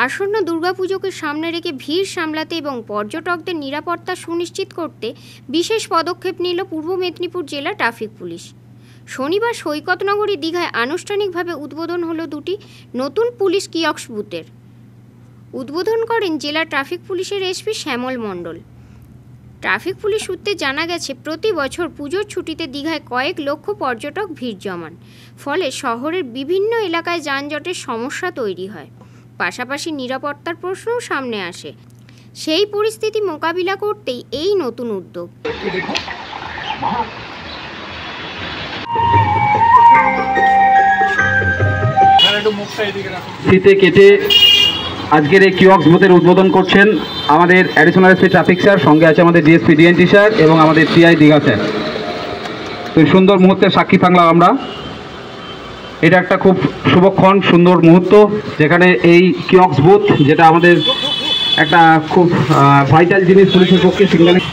আসন্ন দুর্গাপুজোকে সামনে রেখে ভিড় সামলাতে এবং পর্যটকদের নিরাপত্তা সুনিশ্চিত করতে বিশেষ পদক্ষেপ নিল পূর্ব মেদিনীপুর জেলা ট্রাফিক পুলিশ। শনিবার সৈকতনগরী দীঘায় আনুষ্ঠানিকভাবে উদ্বোধন হলো দুটি নতুন পুলিশ কিয়স্ক বুথের। উদ্বোধন করেন জেলা ট্রাফিক পুলিশের এসপি শ্যামল মণ্ডল। ট্রাফিক পুলিশ সূত্রে জানা গেছে, প্রতি বছর পুজোর ছুটিতে দীঘায় কয়েক লক্ষ পর্যটক ভিড় জমান, ফলে শহরের বিভিন্ন এলাকায় যানজটের সমস্যা তৈরি হয়। পাশাপাশি নিরাপত্তার প্রশ্নও সামনে আসে। সেই পরিস্থিতি মোকাবিলা করতেই এই নতুন উদ্যোগ। ফিতে কেটে আজকের এই কিয়স্ক বুথের উদ্বোধন করছেন আমাদের অ্যাডিশনাল এসপি ট্রাফিক স্যার, সঙ্গে আছে আমাদের ডিএসপি ডিএনটি স্যার এবং আমাদের সিআই দীঘা স্যার। তো সুন্দর মুহূর্তের সাক্ষী থাকলাম আমরা। এটা একটা খুব শুভক্ষণ, সুন্দর মুহূর্ত, যেখানে এই কিয়স্ক বুথ, যেটা আমাদের একটা খুব ভাইটাল জিনিস পুলিশের পক্ষে, সিগন্যালিং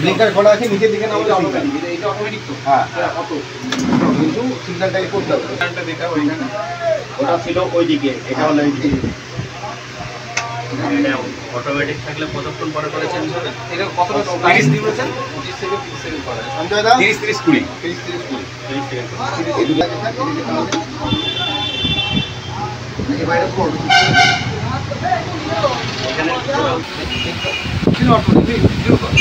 ব্লিঙ্কার করা আছে নিচের দিকে নামলে এটা অটোমেটিক তো। হ্যাঁ অটো, কিন্তু সিগন্যালটাকে করতে হবে। সিগন্যালটা দেখা ওইখানে ওটা ছিল ওইদিকে, এটা হলো এইদিকে। অটোমেটিক থাকলে কতক্ষণ পরে করে চেঞ্জ হবে? এটা কতটা 30 দিন বলেছেন? 25 থেকে 30 সেকেন্ড পরে। সঞ্জয় দা 30 30 20 30 30 20 30 সেকেন্ড এই দুটো আছে স্যার। এই বাইরে কোড এখানে ছিল অটোমেটিক জিরো কর।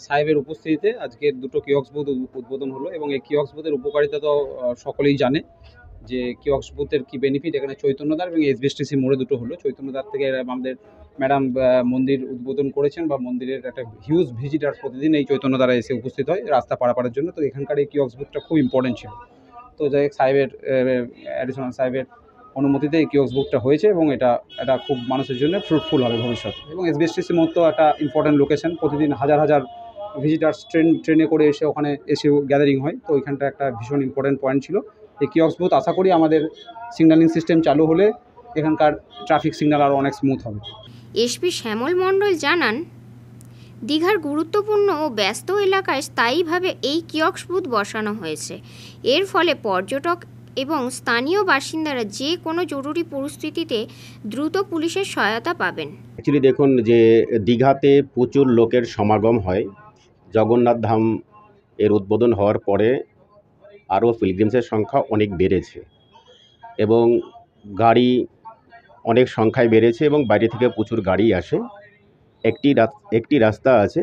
সাহেবের উপস্থিতিতে আজকের দুটো কিয়স্ক বুথ উদ্বোধন হলো এবং এই কিয়স্ক বুথের উপকারিতা তো সকলেই জানে, যে কিয়স্ক বুথের কী বেনিফিট। এখানে চৈতন্যদ্বার এবং এসবিএসটিসি মোড়ে দুটো হলো। চৈতন্যদ্বার থেকে আমাদের ম্যাডাম মন্দির উদ্বোধন করেছেন, বা মন্দিরের একটা হিউজ ভিজিটার প্রতিদিন এই চৈতন্যদ্বারা এসে উপস্থিত হয় রাস্তা পারাপারের জন্য। তো এখানকার এই কিয়স্ক বুথটা খুব ইম্পর্টেন্ট ছিল। তো যাই হোক, সাহেবের অ্যাডিশনাল সাহেবের অনুমতিতে এই কিয়স্ক বুথটা হয়েছে এবং এটা খুব মানুষের জন্য ফ্রুটফুল হবে ভবিষ্যতে। এবং এসবিএসটিসি মোড় তো একটা ইম্পর্টেন্ট লোকেশন, প্রতিদিন হাজার হাজার ভিজিটার্স ট্রেনে করে এসে ওখানে এসে গ্যাদারিং হয়। তো ওইখানটা একটা ভীষণ ইম্পর্টেন্ট পয়েন্ট ছিল এই কিয়স্ক বুথ। আশা করি আমাদের সিগন্যালিং সিস্টেম চালু হলে এখানকার ট্রাফিক সিগন্যাল আরও অনেক স্মুথ হবে। এসপি শ্যামল মণ্ডল জানান, দীঘার গুরুত্বপূর্ণ ও ব্যস্ত এলাকায় স্থায়ীভাবে এই কিয়স্ক বুথ বসানো হয়েছে। এর ফলে পর্যটক এবং স্থানীয় বাসিন্দারা যে কোনো জরুরি পরিস্থিতিতে দ্রুত পুলিশের সহায়তা পাবেন। অ্যাকচুয়ালি দেখুন, যে দীঘাতে প্রচুর লোকের সমাগম হয়। জগন্নাথ ধাম এর উদ্বোধন হওয়ার পরে আরও পিলগ্রিমসের সংখ্যা অনেক বেড়েছে এবং গাড়ি অনেক সংখ্যায় বেড়েছে এবং বাইরে থেকে প্রচুর গাড়ি আসে। একটি রাস্তা আছে,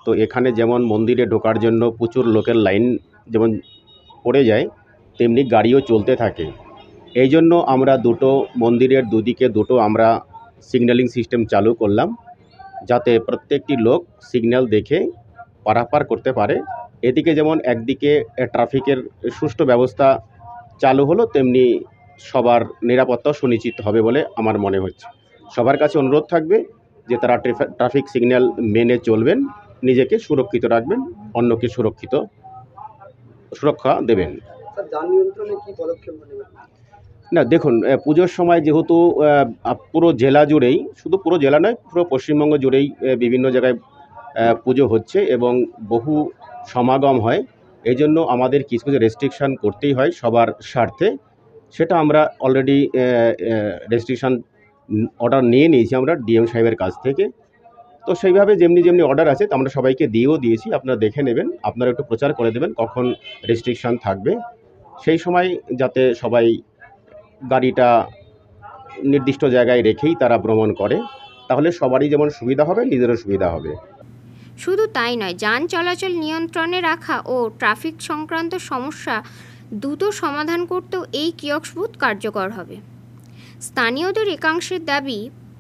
তো এখানে যেমন মন্দিরে ঢোকার জন্য প্রচুর লোকের লাইন যেমন পড়ে যায়, তেমনি গাড়িও চলতে থাকে। এই জন্য আমরা দুটো মন্দিরের দুদিকে দুটো আমরা সিগন্যালিং সিস্টেম চালু করলাম, যাতে প্রত্যেকটি লোক সিগন্যাল দেখে পারাপার করতে পারে। এদিকে যেমন একদিকে ট্রাফিকের সুষ্ঠু ব্যবস্থা চালু হলো, তেমনি সবার নিরাপত্তা সুনিশ্চিত হবে বলে আমার মনে হচ্ছে। সবার কাছে অনুরোধ থাকবে যে তারা ট্রাফিক সিগন্যাল মেনে চলবেন, নিজেকে সুরক্ষিত রাখবেন, অন্যকে সুরক্ষা দেবেন। না দেখুন, পুজোর সময় যেহেতু পুরো জেলা জুড়েই, শুধু পুরো জেলা নয়, পুরো পশ্চিমবঙ্গ জুড়েই বিভিন্ন জায়গায় পুজো হচ্ছে এবং বহু সমাগম হয়, এই জন্য আমাদের কিছু কিছু রেস্ট্রিকশান করতেই হয় সবার স্বার্থে। সেটা আমরা অলরেডি রেস্ট্রিকশান অর্ডার নিয়ে নিয়েছি আমরা ডিএম সাহেবের কাছ থেকে। তো সেইভাবে যেমনি অর্ডার আছে আমরা সবাইকে দিয়েছি। আপনারা দেখে নেবেন, আপনারা একটু প্রচার করে দেবেন কখন রেস্ট্রিকশান থাকবে, সেই সময় যাতে সবাই গাড়িটা নির্দিষ্ট জায়গায় রেখেই তারা ভ্রমণ করে, তাহলে সবারই যেমন সুবিধা হবে, নিজেরও সুবিধা হবে। শুধু তাই নয়, যান চলাচল নিয়ন্ত্রণে রাখা ও ট্রাফিক সংক্রান্ত সমস্যা দ্রুত সমাধান করতেও এই কিয়স্ক বুথ কার্যকর হবে। স্থানীয়দের একাংশের দাবি,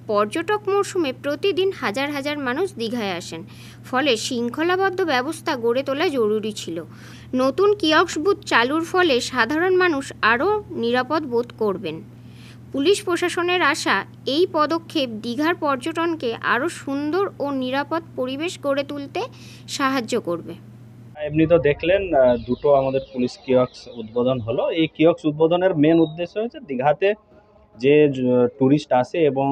পর্যটক মরশুমে প্রতিদিন হাজার হাজার মানুষ দীঘায় আসেন, ফলে শৃঙ্খলাবদ্ধ ব্যবস্থা গড়ে তোলা জরুরি ছিল। নতুন কিয়স্ক বুথ চালুর ফলে সাধারণ মানুষ আরও নিরাপদ বোধ করবেন। পুলিশ প্রশাসনের আশা, এই পদক্ষেপ দীঘার পর্যটনকে আরও সুন্দর ও নিরাপদ পরিবেশ গড়ে তুলতে সাহায্য করবে। এমনি তো দেখলেন দুটো আমাদের পুলিশ কিয়স্ক উদ্বোধন হলো। এই কিয়স্ক উদ্বোধনের মেন উদ্দেশ্য হচ্ছে দীঘাতে যে ট্যুরিস্ট আসে এবং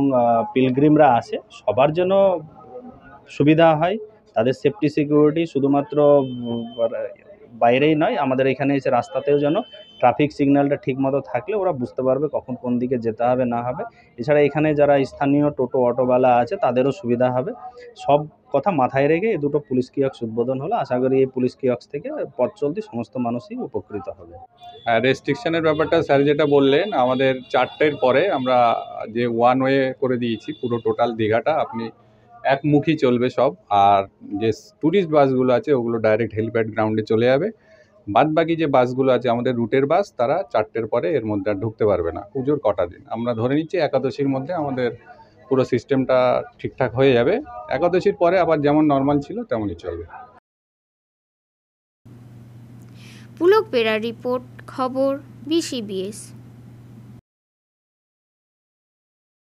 পিলগ্রিমরা আসে সবার জন্য সুবিধা হয়, তাদের সেফটি সিকিউরিটি শুধুমাত্র বাইরেই নয়, আমাদের এখানে এসে রাস্তাতেও যেন ট্রাফিক সিগন্যালটা ঠিকমতো থাকলে ওরা বুঝতে পারবে কখন কোন দিকে যেতে হবে না হবে। এছাড়া এখানে যারা স্থানীয় টোটো অটোওয়ালা আছে তাদেরও সুবিধা হবে। সব কথা মাথায় রেখে এই দুটো পুলিশ কিয়স্ক উদ্বোধন হলো। আশা করি এই পুলিশ কিয়স্ক থেকে পথ চলতি সমস্ত মানুষই উপকৃত হবে। রেস্ট্রিকশনের ব্যাপারটা স্যার যেটা বললেন, আমাদের 4টের পরে আমরা যে ওয়ান ওয়ে করে দিয়েছি পুরো টোটাল দীঘাটা, আপনি একমুখী চলবে সব। আর যে ট্যুরিস্ট বাসগুলো আছে ওগুলো ডাইরেক্ট হেলিপ্যাড গ্রাউন্ডে চলে যাবে। বাদ বাকি যে বাসগুলো আছে আমাদের রুটের বাস, তারা 4টের পরে এর মধ্যে আর ঢুকতে পারবে না পুজোর কটা দিন। আমরা ধরে নিচ্ছি একাদশীর মধ্যে আমাদের পুরো সিস্টেমটা ঠিকঠাক হয়ে যাবে। একাদশীর পরে আবার যেমন নর্মাল ছিল তেমনই চলবে। পুলক বেরার রিপোর্ট, খবর BCBS।